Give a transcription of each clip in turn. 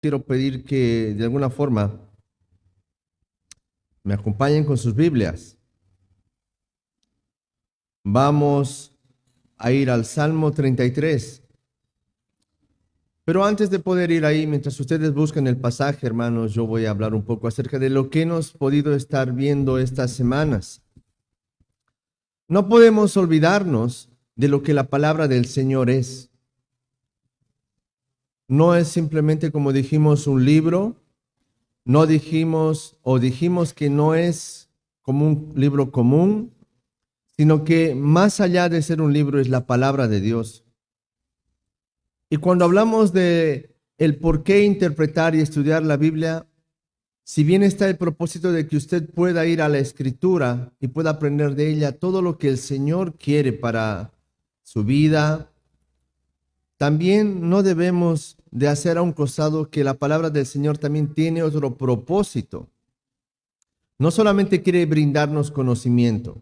quiero pedir que de alguna forma me acompañen con sus Biblias. Vamos a ir al Salmo 33. Pero antes de poder ir ahí, mientras ustedes buscan el pasaje, hermanos, yo voy a hablar un poco acerca de lo que hemos podido estar viendo estas semanas. No podemos olvidarnos de lo que la palabra del Señor es. No es simplemente, como dijimos, un libro. No dijimos o dijimos que no es como un libro común, sino que más allá de ser un libro es la palabra de Dios. Y cuando hablamos de el por qué interpretar y estudiar la Biblia, si bien está el propósito de que usted pueda ir a la Escritura y pueda aprender de ella todo lo que el Señor quiere para su vida, también no debemos de hacer a un costado que la palabra del Señor también tiene otro propósito. No solamente quiere brindarnos conocimiento.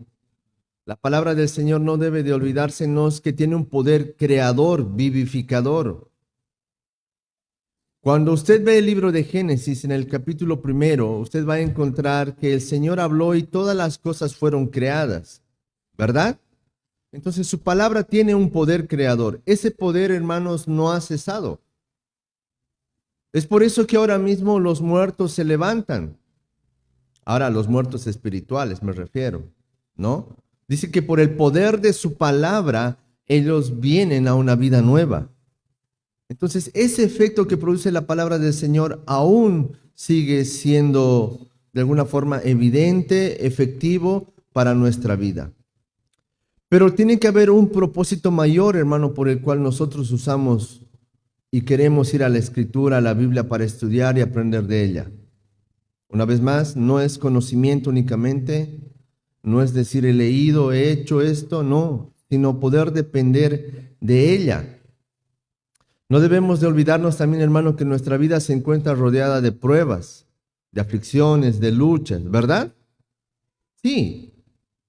La palabra del Señor no debe de olvidársenos que tiene un poder creador, vivificador. Cuando usted ve el libro de Génesis en el capítulo 1, usted va a encontrar que el Señor habló y todas las cosas fueron creadas, ¿verdad? Entonces su palabra tiene un poder creador. Ese poder, hermanos, no ha cesado. Es por eso que ahora mismo los muertos se levantan. Ahora, los muertos espirituales me refiero, ¿no? Dice que por el poder de su palabra, ellos vienen a una vida nueva. Entonces, ese efecto que produce la palabra del Señor aún sigue siendo de alguna forma evidente, efectivo para nuestra vida. Pero tiene que haber un propósito mayor, hermano, por el cual nosotros usamos y queremos ir a la Escritura, a la Biblia, para estudiar y aprender de ella. Una vez más, no es conocimiento únicamente, no es decir he leído, he hecho esto, no, sino poder depender de ella. No debemos de olvidarnos también, hermano, que nuestra vida se encuentra rodeada de pruebas, de aflicciones, de luchas, ¿verdad? Sí.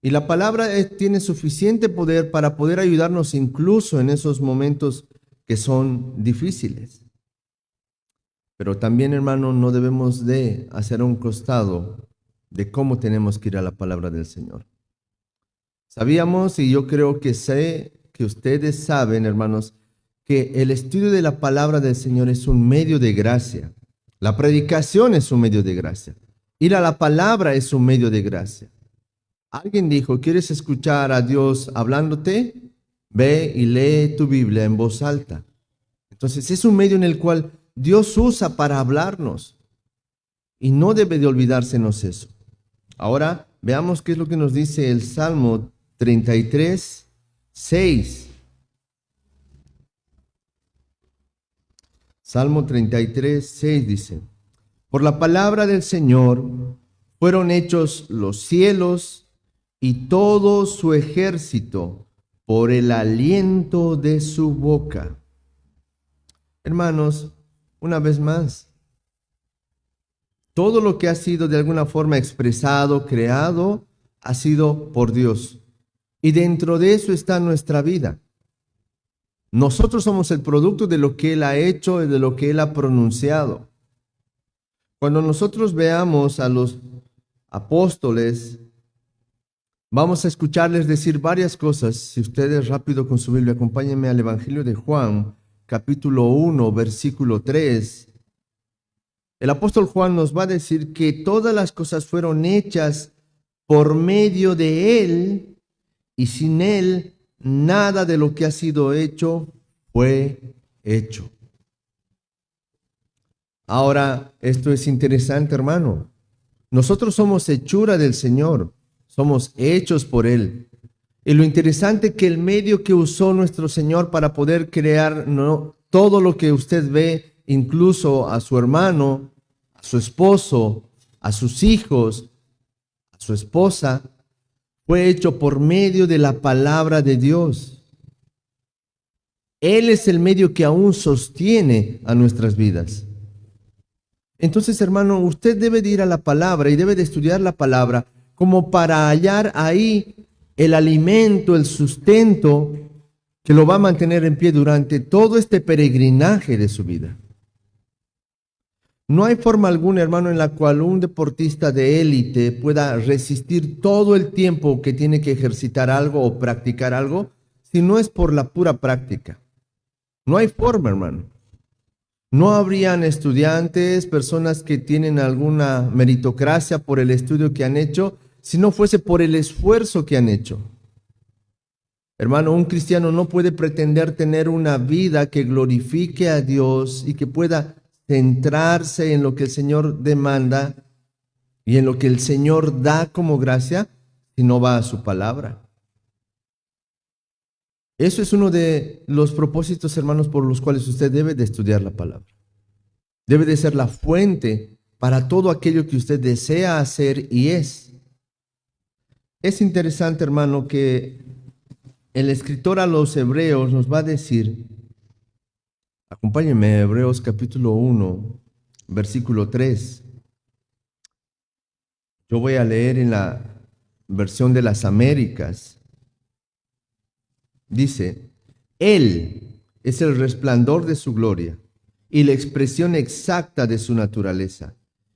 Y la palabra tiene suficiente poder para poder ayudarnos incluso en esos momentos que son difíciles. Pero también, hermano, no debemos de hacer a un costado de cómo tenemos que ir a la palabra del Señor. Sabíamos, y yo creo que sé que ustedes saben, hermanos, que el estudio de la palabra del Señor es un medio de gracia. La predicación es un medio de gracia. Ir a la palabra es un medio de gracia. Alguien dijo, ¿quieres escuchar a Dios hablándote? Ve y lee tu Biblia en voz alta. Entonces es un medio en el cual Dios usa para hablarnos y no debe de olvidársenos eso. Ahora veamos qué es lo que nos dice el Salmo 33, 6. Salmo 33, 6 dice, por la palabra del Señor fueron hechos los cielos y todo su ejército por el aliento de su boca. Hermanos, una vez más, todo lo que ha sido de alguna forma expresado, creado, ha sido por Dios. Y dentro de eso está nuestra vida. Nosotros somos el producto de lo que Él ha hecho y de lo que Él ha pronunciado. Cuando nosotros veamos a los apóstoles, vamos a escucharles decir varias cosas. Si ustedes rápido con su Biblia, acompáñenme al Evangelio de Juan, capítulo 1, versículo 3. El apóstol Juan nos va a decir que todas las cosas fueron hechas por medio de Él y sin Él nada de lo que ha sido hecho fue hecho. Ahora, esto es interesante, hermano. Nosotros somos hechura del Señor, somos hechos por Él. Y lo interesante es que el medio que usó nuestro Señor para poder crear todo lo que usted ve, incluso a su hermano, a su esposo, a sus hijos, a su esposa, fue hecho por medio de la palabra de Dios. Él es el medio que aún sostiene a nuestras vidas. Entonces, hermano, usted debe de ir a la palabra y debe de estudiar la palabra como para hallar ahí el alimento, el sustento que lo va a mantener en pie durante todo este peregrinaje de su vida. No hay forma alguna, hermano, en la cual un deportista de élite pueda resistir todo el tiempo que tiene que ejercitar algo o practicar algo, si no es por la pura práctica. No hay forma, hermano. No habrían estudiantes, personas que tienen alguna meritocracia por el estudio que han hecho, si no fuese por el esfuerzo que han hecho. Hermano, un cristiano no puede pretender tener una vida que glorifique a Dios y que pueda centrarse en lo que el Señor demanda y en lo que el Señor da como gracia si no va a su palabra. Eso es uno de los propósitos, hermanos, por los cuales usted debe de estudiar la palabra. Debe de ser la fuente para todo aquello que usted desea hacer y es. Es interesante, hermano, que el escritor a los Hebreos nos va a decir, acompáñenme, Hebreos capítulo 1, versículo 3. Yo voy a leer en la versión de las Américas. Dice, Él es el resplandor de su gloria y la expresión exacta de su naturaleza,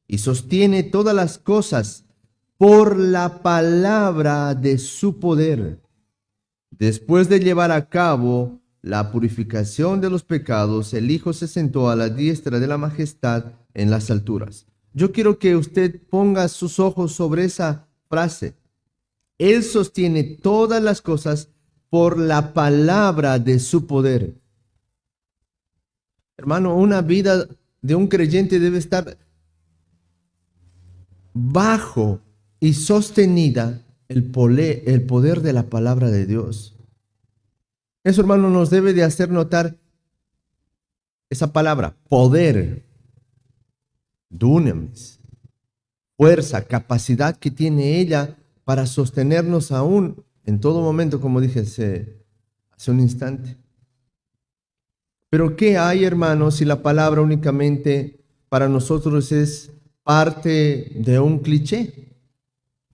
y sostiene todas las cosas por la palabra de su poder. Después de llevar a cabo la purificación de los pecados, el Hijo se sentó a la diestra de la majestad en las alturas. Yo quiero que usted ponga sus ojos sobre esa frase. Él sostiene todas las cosas por la palabra de su poder. Hermano, una vida de un creyente debe estar bajo y sostenida el poder de la palabra de Dios. Eso, hermano, nos debe de hacer notar esa palabra, poder, dunamis, fuerza, capacidad que tiene ella para sostenernos aún en todo momento, como dije hace un instante. Pero ¿qué hay, hermanos, si la palabra únicamente para nosotros es parte de un cliché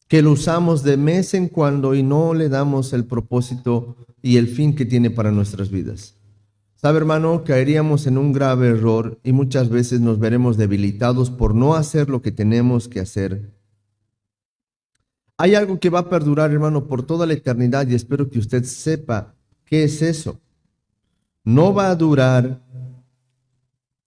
que lo usamos de vez en cuando y no le damos el propósito y el fin que tiene para nuestras vidas? ¿Sabe, hermano? Caeríamos en un grave error y muchas veces nos veremos debilitados por no hacer lo que tenemos que hacer. Hay algo que va a perdurar, hermano, por toda la eternidad, y espero que usted sepa qué es eso. No va a durar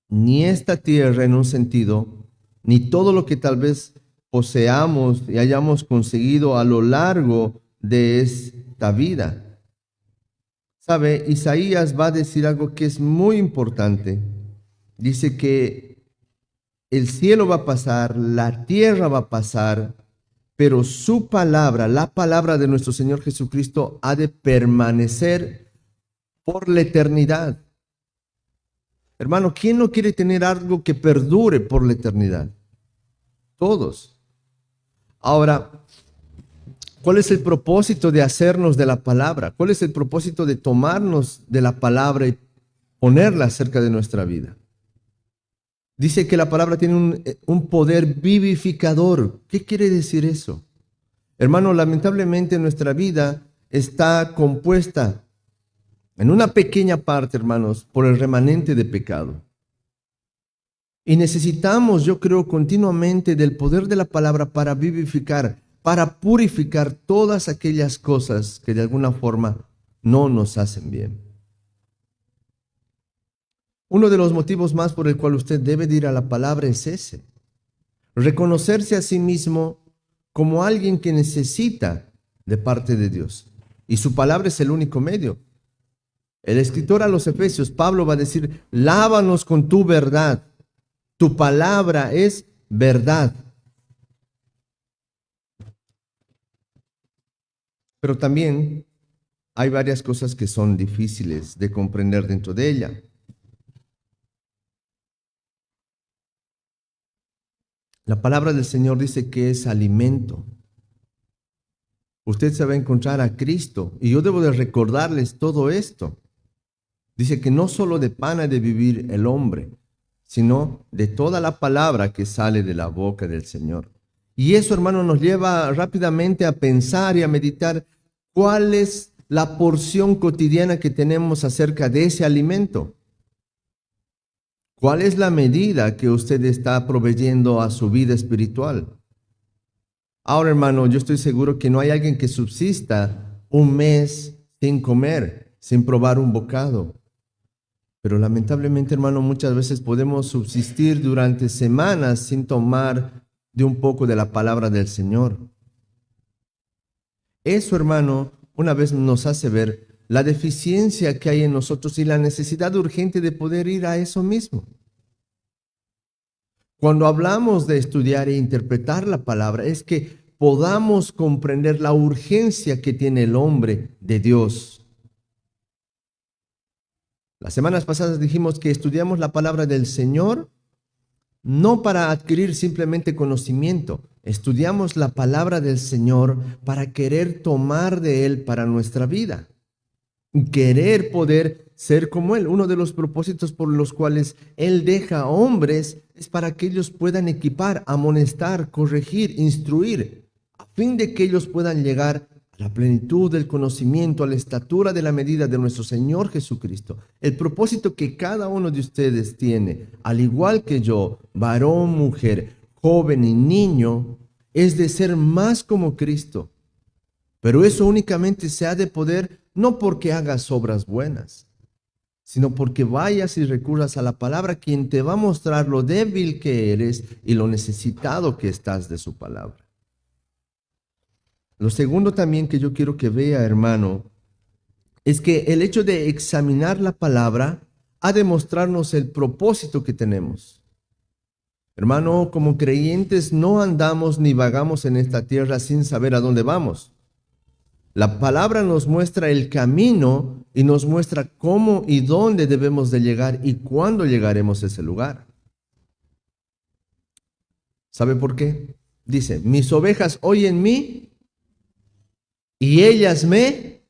ni esta tierra en un sentido, ni todo lo que tal vez poseamos y hayamos conseguido a lo largo de esta vida. ¿Sabe? Isaías va a decir algo que es muy importante. Dice que el cielo va a pasar, la tierra va a pasar, pero su palabra, la palabra de nuestro Señor Jesucristo, ha de permanecer por la eternidad. Hermano, ¿quién no quiere tener algo que perdure por la eternidad? Todos. Ahora, ¿cuál es el propósito de hacernos de la palabra? ¿Cuál es el propósito de tomarnos de la palabra y ponerla cerca de nuestra vida? Dice que la palabra tiene un poder vivificador. ¿Qué quiere decir eso? Hermano, lamentablemente nuestra vida está compuesta en una pequeña parte, hermanos, por el remanente de pecado. Y necesitamos, yo creo, continuamente del poder de la palabra para vivificar, para purificar todas aquellas cosas que de alguna forma no nos hacen bien. Uno de los motivos más por el cual usted debe de ir a la palabra es ese. Reconocerse a sí mismo como alguien que necesita de parte de Dios. Y su palabra es el único medio. El escritor a los Efesios, Pablo, va a decir, lávanos con tu verdad. Tu palabra es verdad. Pero también hay varias cosas que son difíciles de comprender dentro de ella. La palabra del Señor dice que es alimento. Usted se va a encontrar a Cristo y yo debo de recordarles todo esto. Dice que no solo de pan ha de vivir el hombre, sino de toda la palabra que sale de la boca del Señor. Y eso, hermano, nos lleva rápidamente a pensar y a meditar cuál es la porción cotidiana que tenemos acerca de ese alimento. ¿Cuál es la medida que usted está proveyendo a su vida espiritual? Ahora, hermano, yo estoy seguro que no hay alguien que subsista un mes sin comer, sin probar un bocado. Pero lamentablemente, hermano, muchas veces podemos subsistir durante semanas sin tomar de un poco de la palabra del Señor. Eso, hermano, una vez nos hace ver la deficiencia que hay en nosotros y la necesidad urgente de poder ir a eso mismo. Cuando hablamos de estudiar e interpretar la palabra, es que podamos comprender la urgencia que tiene el hombre de Dios. Las semanas pasadas dijimos que estudiamos la palabra del Señor no para adquirir simplemente conocimiento. Estudiamos la palabra del Señor para querer tomar de Él para nuestra vida. Querer poder ser como Él. Uno de los propósitos por los cuales Él deja hombres es para que ellos puedan equipar, amonestar, corregir, instruir, a fin de que ellos puedan llegar a la plenitud del conocimiento, a la estatura de la medida de nuestro Señor Jesucristo. El propósito que cada uno de ustedes tiene, al igual que yo, varón, mujer, joven y niño, es de ser más como Cristo. Pero eso únicamente se ha de poder no porque hagas obras buenas, sino porque vayas y recurras a la palabra, quien te va a mostrar lo débil que eres y lo necesitado que estás de su palabra. Lo segundo también que yo quiero que vea, hermano, es que el hecho de examinar la palabra ha de mostrarnos el propósito que tenemos. Hermano, como creyentes no andamos ni vagamos en esta tierra sin saber a dónde vamos. La palabra nos muestra el camino y nos muestra cómo y dónde debemos de llegar y cuándo llegaremos a ese lugar. ¿Sabe por qué? Dice, mis ovejas oyen mí y ellas me...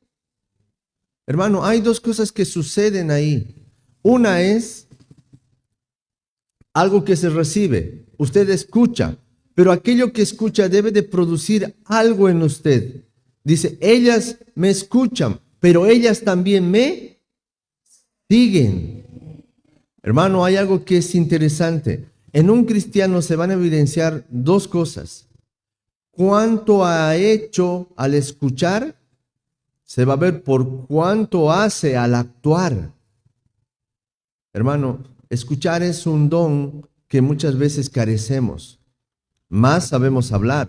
Hermano, hay dos cosas que suceden ahí. Una es algo que se recibe. Usted escucha, pero aquello que escucha debe de producir algo en usted. Dice, ellas me escuchan, pero ellas también me siguen. Hermano, hay algo que es interesante. En un cristiano se van a evidenciar dos cosas. Cuánto ha hecho al escuchar, se va a ver por cuánto hace al actuar. Hermano, escuchar es un don que muchas veces carecemos. Más sabemos hablar.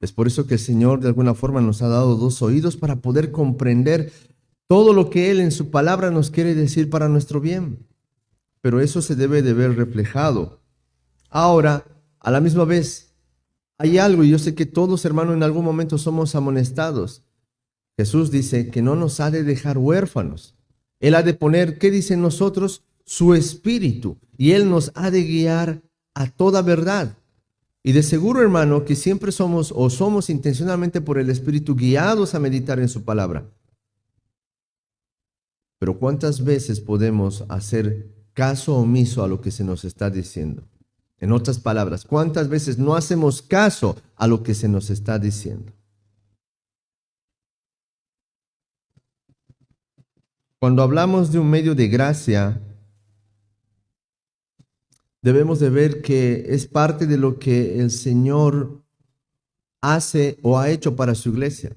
Es por eso que el Señor de alguna forma nos ha dado dos oídos para poder comprender todo lo que Él en su palabra nos quiere decir para nuestro bien. Pero eso se debe de ver reflejado. Ahora, a la misma vez, hay algo, y yo sé que todos, hermanos, en algún momento somos amonestados. Jesús dice que no nos ha de dejar huérfanos. Él ha de poner, ¿qué dice en nosotros? Su espíritu. Y Él nos ha de guiar a toda verdad. Y de seguro, hermano, que siempre somos intencionalmente por el Espíritu guiados a meditar en su palabra. Pero ¿cuántas veces podemos hacer caso omiso a lo que se nos está diciendo? En otras palabras, ¿cuántas veces no hacemos caso a lo que se nos está diciendo? Cuando hablamos de un medio de gracia, debemos de ver que es parte de lo que el Señor hace o ha hecho para su iglesia.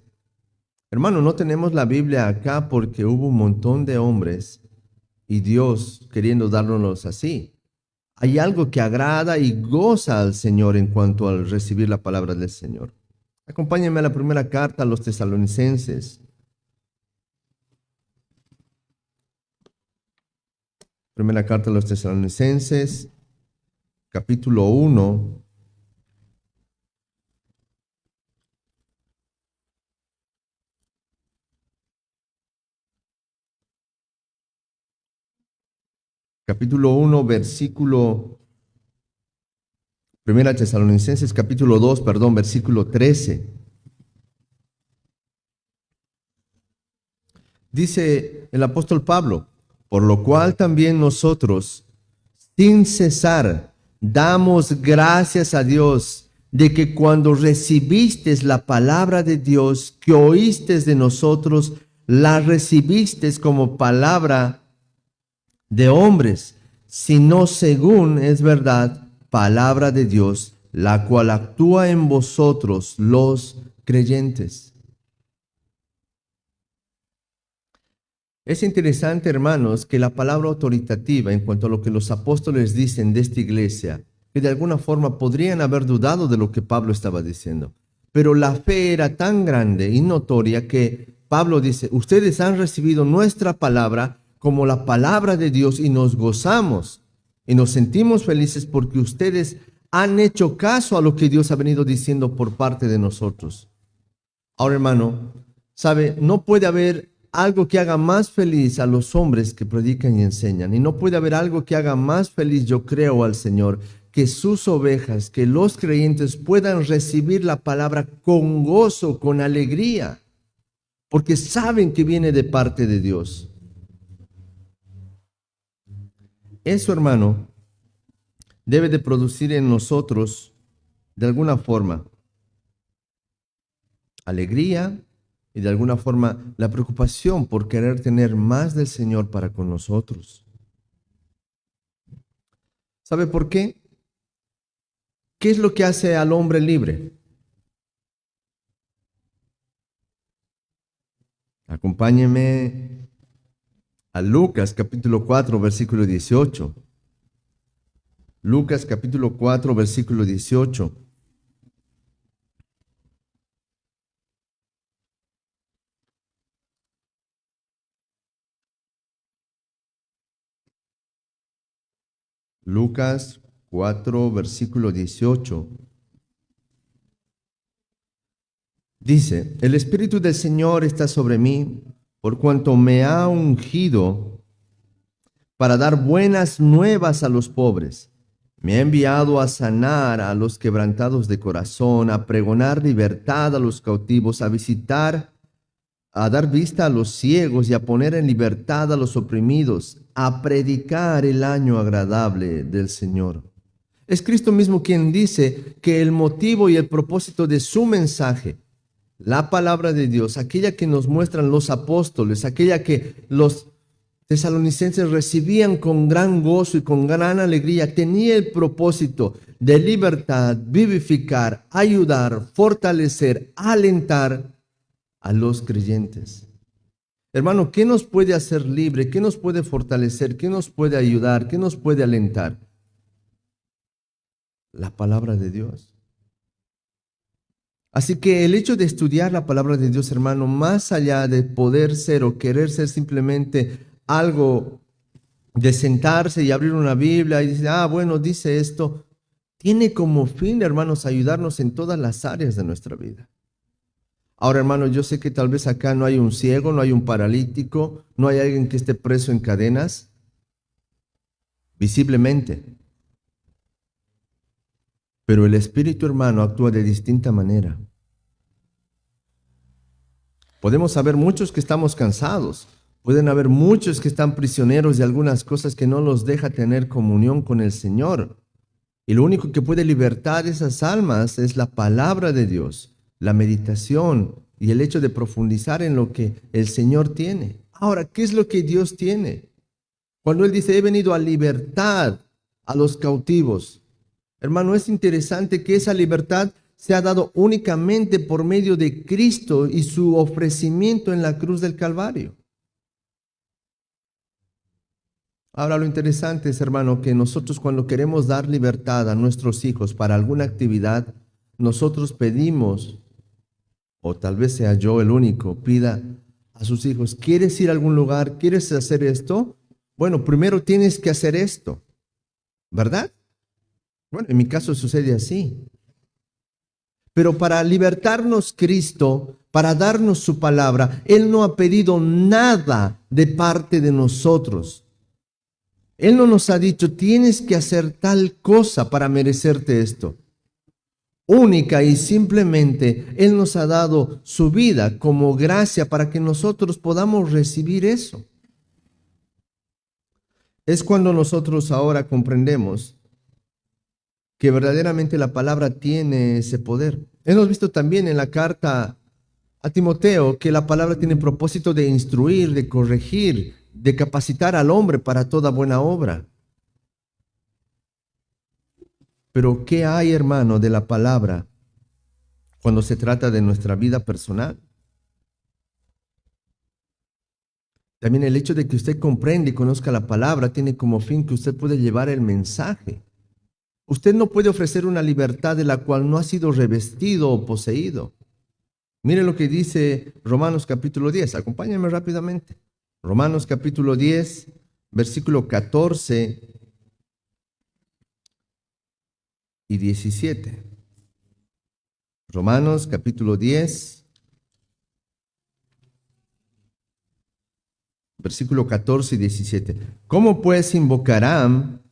Hermano, no tenemos la Biblia acá porque hubo un montón de hombres y Dios queriendo dárnoslos así. Hay algo que agrada y goza al Señor en cuanto al recibir la palabra del Señor. Acompáñenme a la primera carta a los Tesalonicenses. Primera carta a los Tesalonicenses, capítulo 1. Capítulo 1, versículo... Primera Tesalonicenses, capítulo 2, versículo 13. Dice el apóstol Pablo, por lo cual también nosotros, sin cesar, damos gracias a Dios de que cuando recibisteis la palabra de Dios que oísteis de nosotros, la recibisteis como palabra de hombres, sino según es verdad, palabra de Dios, la cual actúa en vosotros los creyentes. Es interesante, hermanos, que la palabra autoritativa en cuanto a lo que los apóstoles dicen de esta iglesia, que de alguna forma podrían haber dudado de lo que Pablo estaba diciendo, pero la fe era tan grande y notoria que Pablo dice, ustedes han recibido nuestra palabra como la palabra de Dios y nos gozamos y nos sentimos felices porque ustedes han hecho caso a lo que Dios ha venido diciendo por parte de nosotros. Ahora, hermano, sabe, no puede haber algo que haga más feliz a los hombres que predican y enseñan, y no puede haber algo que haga más feliz, yo creo, al Señor, que sus ovejas, que los creyentes puedan recibir la palabra con gozo, con alegría, porque saben que viene de parte de Dios. Eso, hermano, debe de producir en nosotros, de alguna forma, alegría y de alguna forma la preocupación por querer tener más del Señor para con nosotros. ¿Sabe por qué? ¿Qué es lo que hace al hombre libre? Acompáñeme a Lucas capítulo 4, versículo 18. Lucas capítulo 4, versículo 18. Lucas 4, versículo 18. Dice, el Espíritu del Señor está sobre mí, por cuanto me ha ungido para dar buenas nuevas a los pobres. Me ha enviado a sanar a los quebrantados de corazón, a pregonar libertad a los cautivos, a visitar, a dar vista a los ciegos y a poner en libertad a los oprimidos, a predicar el año agradable del Señor. Es Cristo mismo quien dice que el motivo y el propósito de su mensaje, la palabra de Dios, aquella que nos muestran los apóstoles, aquella que los tesalonicenses recibían con gran gozo y con gran alegría, tenía el propósito de libertad, vivificar, ayudar, fortalecer, alentar a los creyentes. Hermano, ¿qué nos puede hacer libre? ¿Qué nos puede fortalecer? ¿Qué nos puede ayudar? ¿Qué nos puede alentar? La palabra de Dios. Así que el hecho de estudiar la palabra de Dios, hermano, más allá de poder ser o querer ser simplemente algo de sentarse y abrir una Biblia y decir, bueno, dice esto, tiene como fin, hermanos, ayudarnos en todas las áreas de nuestra vida. Ahora, hermano, yo sé que tal vez acá no hay un ciego, no hay un paralítico, no hay alguien que esté preso en cadenas, visiblemente. Pero el Espíritu, hermano, actúa de distinta manera. Podemos haber muchos que estamos cansados, pueden haber muchos que están prisioneros de algunas cosas que no los deja tener comunión con el Señor. Y lo único que puede libertar esas almas es la palabra de Dios, la meditación y el hecho de profundizar en lo que el Señor tiene. Ahora, ¿qué es lo que Dios tiene? Cuando Él dice, he venido a libertad a los cautivos. Hermano, es interesante que esa libertad se ha dado únicamente por medio de Cristo y su ofrecimiento en la cruz del Calvario. Ahora, lo interesante es, hermano, que nosotros cuando queremos dar libertad a nuestros hijos para alguna actividad, nosotros pedimos, o tal vez sea yo el único, pida a sus hijos, ¿quieres ir a algún lugar? ¿Quieres hacer esto? Bueno, primero tienes que hacer esto, ¿verdad? Bueno, en mi caso sucede así. Pero para libertarnos Cristo, para darnos su palabra, Él no ha pedido nada de parte de nosotros. Él no nos ha dicho, tienes que hacer tal cosa para merecerte esto. Única y simplemente, Él nos ha dado su vida como gracia para que nosotros podamos recibir eso. Es cuando nosotros ahora comprendemos que verdaderamente la palabra tiene ese poder. Hemos visto también en la carta a Timoteo que la palabra tiene el propósito de instruir, de corregir, de capacitar al hombre para toda buena obra. Pero ¿qué hay, hermano, de la palabra cuando se trata de nuestra vida personal? También el hecho de que usted comprenda y conozca la palabra tiene como fin que usted puede llevar el mensaje. Usted no puede ofrecer una libertad de la cual no ha sido revestido o poseído. Mire lo que dice Romanos capítulo 10. Acompáñenme rápidamente. Romanos capítulo 10, versículo 14 y 17. Romanos capítulo 10, versículo 14 y 17. ¿Cómo pues invocarán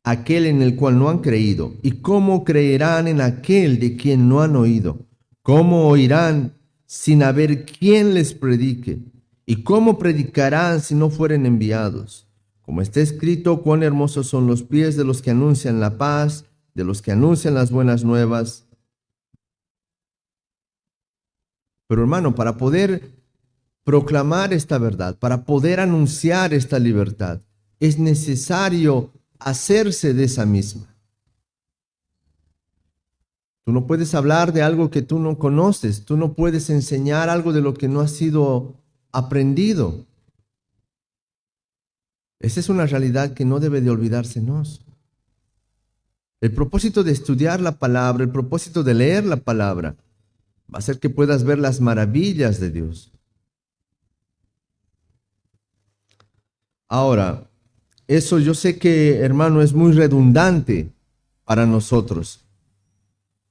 aquel en el cual no han creído? ¿Y cómo creerán en aquel de quien no han oído? ¿Cómo oirán sin haber quien les predique? ¿Y cómo predicarán si no fueren enviados? Como está escrito, cuán hermosos son los pies de los que anuncian la paz, de los que anuncian las buenas nuevas. Pero hermano, para poder proclamar esta verdad, para poder anunciar esta libertad, es necesario hacerse de esa misma. Tú no puedes hablar de algo que tú no conoces, tú no puedes enseñar algo de lo que no ha sido aprendido. Esa es una realidad que no debe de olvidársenos. El propósito de estudiar la palabra, el propósito de leer la palabra, va a hacer que puedas ver las maravillas de Dios. Ahora, eso yo sé que, hermano, es muy redundante para nosotros,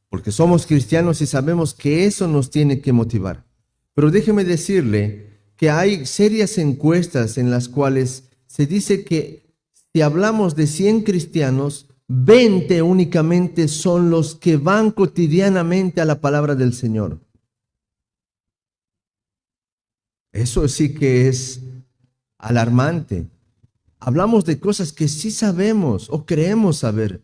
porque somos cristianos y sabemos que eso nos tiene que motivar. Pero déjeme decirle que hay serias encuestas en las cuales se dice que si hablamos de 100 cristianos, 20 únicamente son los que van cotidianamente a la palabra del Señor. Eso sí que es alarmante. Hablamos de cosas que sí sabemos o creemos saber,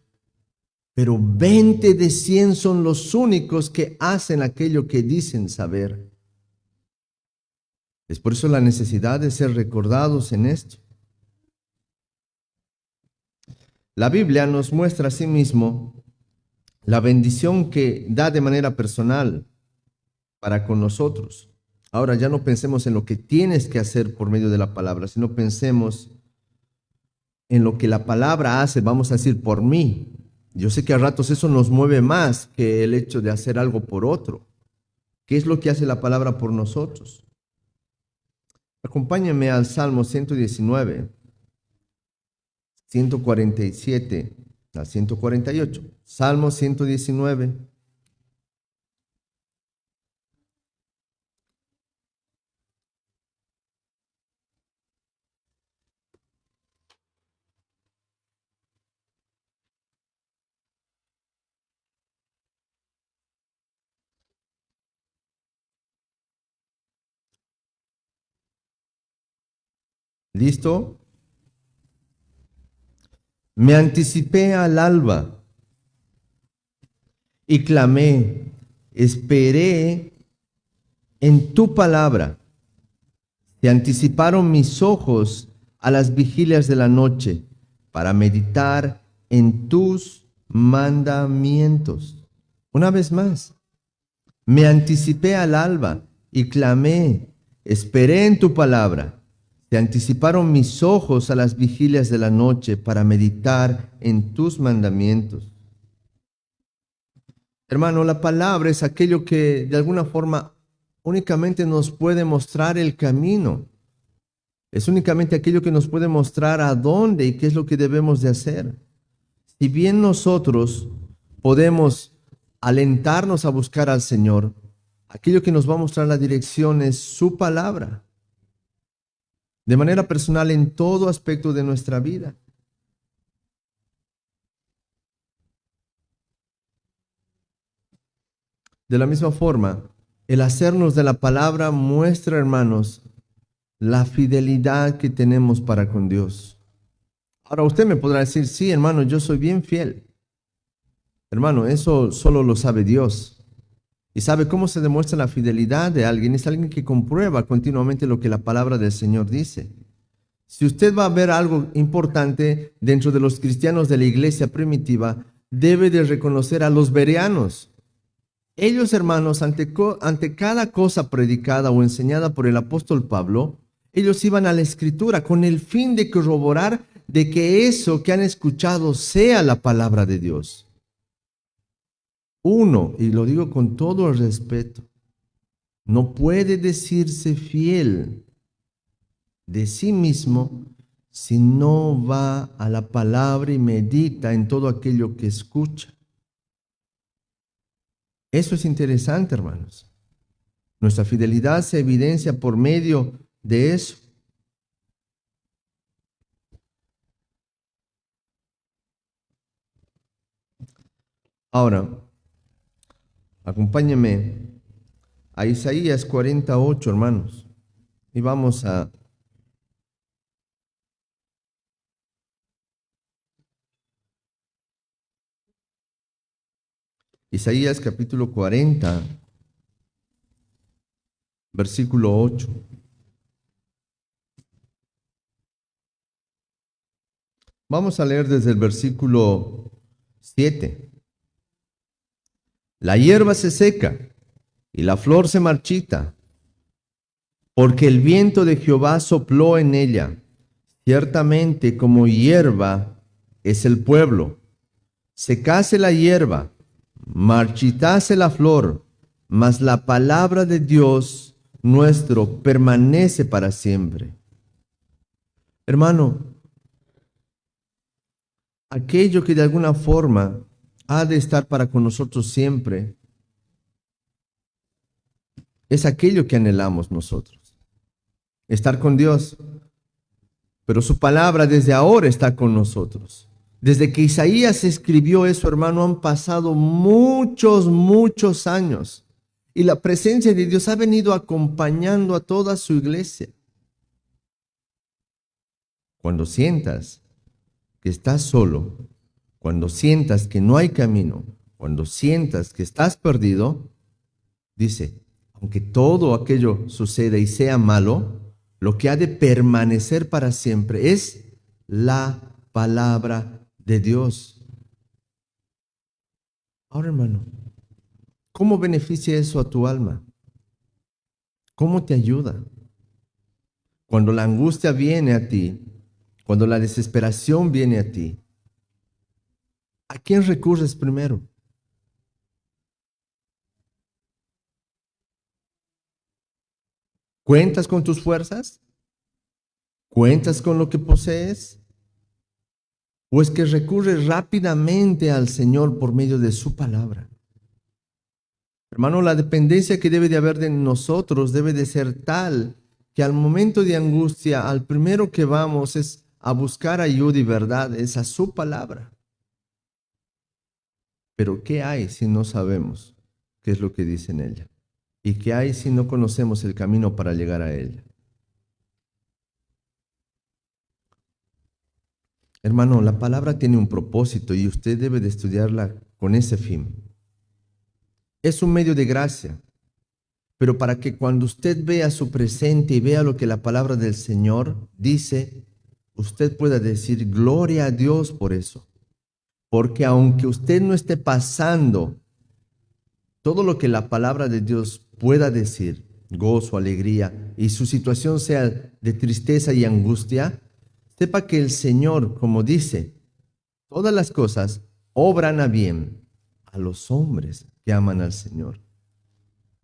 pero 20 de 100 son los únicos que hacen aquello que dicen saber. Es por eso la necesidad de ser recordados en esto. La Biblia nos muestra asimismo la bendición que da de manera personal para con nosotros. Ahora ya no pensemos en lo que tienes que hacer por medio de la palabra, sino pensemos en lo que la palabra hace, vamos a decir, por mí. Yo sé que a ratos eso nos mueve más que el hecho de hacer algo por otro. ¿Qué es lo que hace la palabra por nosotros? Acompáñenme al Salmo 119, 147 a 148. Salmo 119. ¿Listo? Me anticipé al alba y clamé, esperé en tu palabra. Se anticiparon mis ojos a las vigilias de la noche para meditar en tus mandamientos. Una vez más, me anticipé al alba y clamé, esperé en tu palabra. Se anticiparon mis ojos a las vigilias de la noche para meditar en tus mandamientos. Hermano, la palabra es aquello que de alguna forma únicamente nos puede mostrar el camino. Es únicamente aquello que nos puede mostrar a dónde y qué es lo que debemos de hacer. Si bien nosotros podemos alentarnos a buscar al Señor, aquello que nos va a mostrar la dirección es su palabra. De manera personal en todo aspecto de nuestra vida. De la misma forma, el hacernos de la palabra muestra, hermanos, la fidelidad que tenemos para con Dios. Ahora usted me podrá decir, sí, hermano, yo soy bien fiel. Hermano, eso solo lo sabe Dios. ¿Y sabe cómo se demuestra la fidelidad de alguien? Es alguien que comprueba continuamente lo que la palabra del Señor dice. Si usted va a ver algo importante dentro de los cristianos de la iglesia primitiva, debe de reconocer a los bereanos. Ellos, hermanos, ante cada cosa predicada o enseñada por el apóstol Pablo, ellos iban a la Escritura con el fin de corroborar de que eso que han escuchado sea la palabra de Dios. Uno, y lo digo con todo el respeto, no puede decirse fiel de sí mismo si no va a la palabra y medita en todo aquello que escucha. Eso es interesante, hermanos. Nuestra fidelidad se evidencia por medio de eso. Ahora, acompáñenme a Isaías 48, hermanos, y vamos a Isaías capítulo 40, versículo 8. Vamos a leer desde el versículo 7. La hierba se seca y la flor se marchita, porque el viento de Jehová sopló en ella. Ciertamente como hierba es el pueblo. Secase la hierba, marchitase la flor, mas la palabra de Dios nuestro permanece para siempre. Hermano, aquello que de alguna forma ha de estar para con nosotros siempre es aquello que anhelamos nosotros, estar con Dios. Pero su palabra desde ahora está con nosotros. Desde que Isaías escribió eso, hermano, han pasado muchos años. Y la presencia de Dios ha venido acompañando a toda su iglesia. Cuando sientas que estás solo, cuando sientas que no hay camino, cuando sientas que estás perdido, dice, aunque todo aquello suceda y sea malo, lo que ha de permanecer para siempre es la palabra de Dios. Ahora, hermano, ¿cómo beneficia eso a tu alma? ¿Cómo te ayuda? Cuando la angustia viene a ti, cuando la desesperación viene a ti, ¿a quién recurres primero? ¿Cuentas con tus fuerzas? ¿Cuentas con lo que posees? ¿O es que recurres rápidamente al Señor por medio de su palabra? Hermano, la dependencia que debe de haber de nosotros debe de ser tal que al momento de angustia, al primero que vamos es a buscar ayuda y verdad, es a su palabra. Pero ¿qué hay si no sabemos qué es lo que dice en ella? ¿Y qué hay si no conocemos el camino para llegar a ella? Hermano, la palabra tiene un propósito y usted debe de estudiarla con ese fin. Es un medio de gracia, pero para que cuando usted vea su presente y vea lo que la palabra del Señor dice, usted pueda decir gloria a Dios por eso. Porque aunque usted no esté pasando todo lo que la palabra de Dios pueda decir, gozo, alegría, y su situación sea de tristeza y angustia, sepa que el Señor, como dice, todas las cosas obran a bien a los hombres que aman al Señor.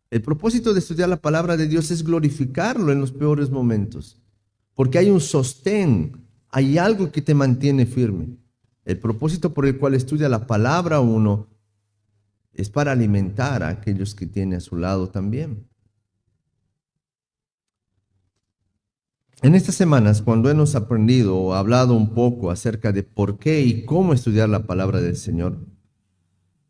El propósito de estudiar la palabra de Dios es glorificarlo en los peores momentos, porque hay un sostén, hay algo que te mantiene firme. El propósito por el cual estudia la palabra uno es para alimentar a aquellos que tiene a su lado también. En estas semanas, cuando hemos aprendido o hablado un poco acerca de por qué y cómo estudiar la palabra del Señor,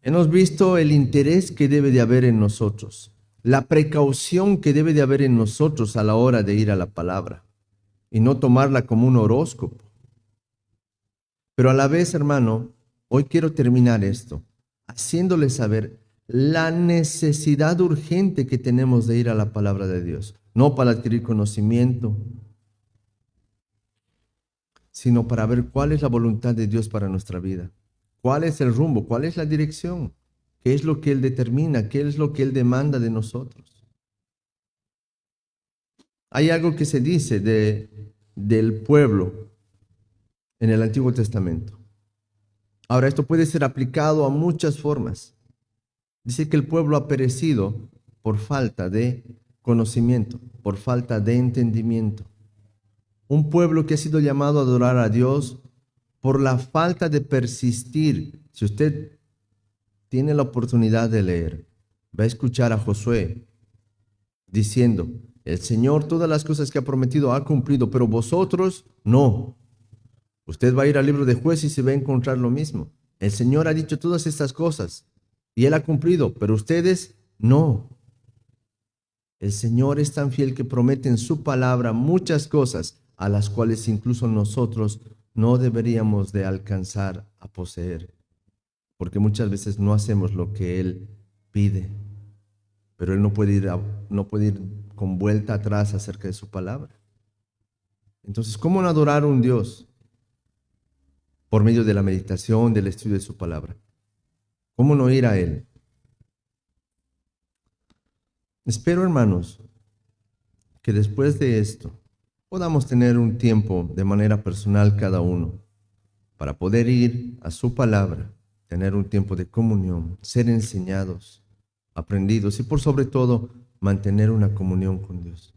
hemos visto el interés que debe de haber en nosotros, la precaución que debe de haber en nosotros a la hora de ir a la palabra y no tomarla como un horóscopo. Pero a la vez, hermano, hoy quiero terminar esto, haciéndole saber la necesidad urgente que tenemos de ir a la palabra de Dios, no para adquirir conocimiento, sino para ver cuál es la voluntad de Dios para nuestra vida. ¿Cuál es el rumbo? ¿Cuál es la dirección? ¿Qué es lo que Él determina? ¿Qué es lo que Él demanda de nosotros? Hay algo que se dice del pueblo en el Antiguo Testamento. Ahora, esto puede ser aplicado a muchas formas. Dice que el pueblo ha perecido por falta de conocimiento, por falta de entendimiento. Un pueblo que ha sido llamado a adorar a Dios por la falta de persistir. Si usted tiene la oportunidad de leer, va a escuchar a Josué diciendo: el Señor todas las cosas que ha prometido ha cumplido, pero vosotros no. Usted va a ir al libro de Jueces y se va a encontrar lo mismo. El Señor ha dicho todas estas cosas y Él ha cumplido, pero ustedes no. El Señor es tan fiel que promete en su palabra muchas cosas a las cuales incluso nosotros no deberíamos de alcanzar a poseer, porque muchas veces no hacemos lo que Él pide, pero Él no puede ir con vuelta atrás acerca de su palabra. Entonces, ¿cómo no adorar a un Dios? Por medio de la meditación, del estudio de su palabra. ¿Cómo no ir a Él? Espero, hermanos, que después de esto podamos tener un tiempo de manera personal cada uno para poder ir a su palabra, tener un tiempo de comunión, ser enseñados, aprendidos y por sobre todo mantener una comunión con Dios.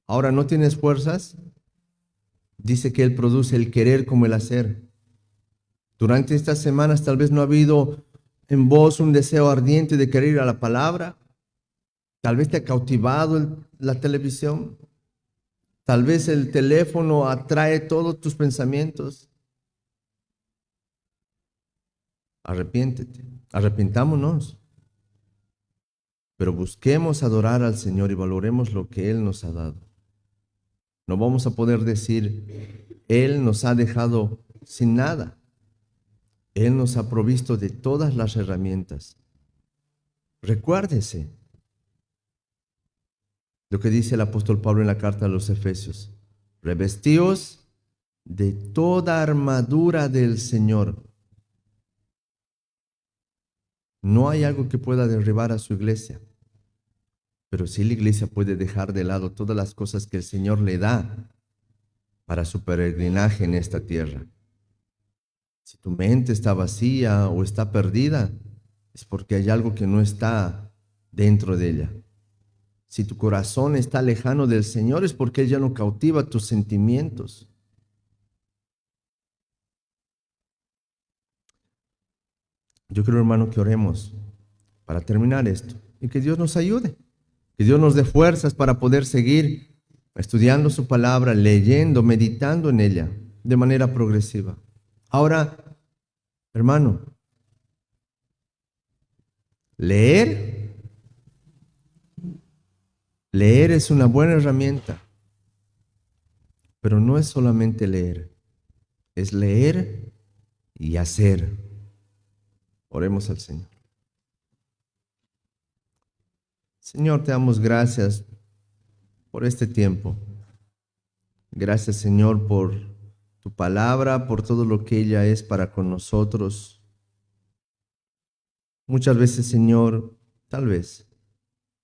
Ahora, ¿no tienes fuerzas? Dice que Él produce el querer como el hacer. Durante estas semanas tal vez no ha habido en vos un deseo ardiente de querer ir a la palabra. Tal vez te ha cautivado la televisión. Tal vez el teléfono atrae todos tus pensamientos. Arrepiéntete, arrepintámonos. Pero busquemos adorar al Señor y valoremos lo que Él nos ha dado. No vamos a poder decir: Él nos ha dejado sin nada. Él nos ha provisto de todas las herramientas. Recuérdese lo que dice el apóstol Pablo en la carta a los Efesios: revestíos de toda armadura del Señor. No hay algo que pueda derribar a su iglesia, pero sí la iglesia puede dejar de lado todas las cosas que el Señor le da para su peregrinaje en esta tierra. Si tu mente está vacía o está perdida, es porque hay algo que no está dentro de ella. Si tu corazón está lejano del Señor, es porque Él ya no cautiva tus sentimientos. Yo creo, hermano, que oremos para terminar esto y que Dios nos ayude, que Dios nos dé fuerzas para poder seguir estudiando su palabra, leyendo, meditando en ella de manera progresiva. Ahora, hermano, leer es una buena herramienta, pero no es solamente leer, es leer y hacer. Oremos al Señor. Señor, te damos gracias por este tiempo. Gracias, Señor, por tu palabra, por todo lo que ella es para con nosotros. Muchas veces, Señor, tal vez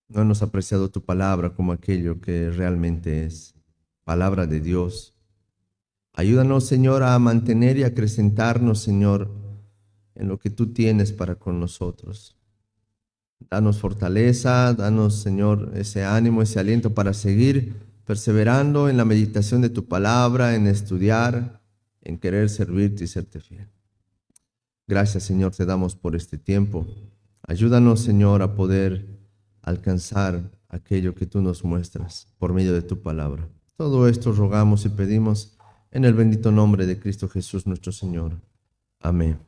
no hemos apreciado tu palabra como aquello que realmente es, palabra de Dios. Ayúdanos, Señor, a mantener y acrecentarnos, Señor, en lo que tú tienes para con nosotros. Danos fortaleza, danos, Señor, ese ánimo, ese aliento para seguir perseverando en la meditación de tu palabra, en estudiar, en querer servirte y serte fiel. Gracias, Señor, te damos por este tiempo. Ayúdanos, Señor, a poder alcanzar aquello que tú nos muestras por medio de tu palabra. Todo esto rogamos y pedimos en el bendito nombre de Cristo Jesús nuestro Señor. Amén.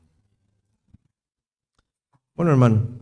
Bueno, hermano.